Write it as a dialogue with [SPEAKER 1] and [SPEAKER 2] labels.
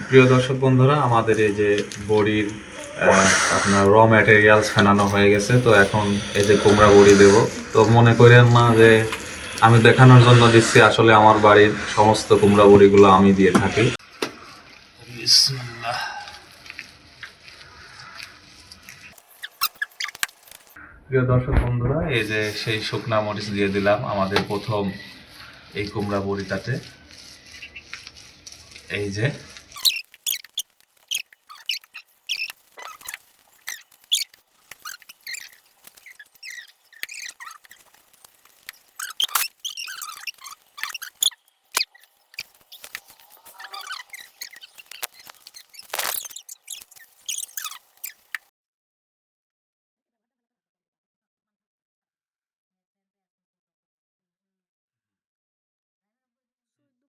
[SPEAKER 1] প্রিয় দর্শক বন্ধুরা, আমাদের এই যে বড়ির আপনার র ম্যাটেরিয়ালস ফেনানো হয়ে গেছে। তো এখন এই যে কুমড়া বড়ি দেব। তো মনে করেন না যে আমি দেখানোর জন্য দিচ্ছি, আসলে আমার বাড়ির সমস্ত কুমড়া বড়িগুলো আমি দিয়ে থাকি। বিসমিল্লাহ। প্রিয় দর্শক বন্ধুরা, এই যে সেই শুকনা মরিচ দিয়ে দিলাম আমাদের প্রথম এই কুমড়া বড়িটাতে। এই যে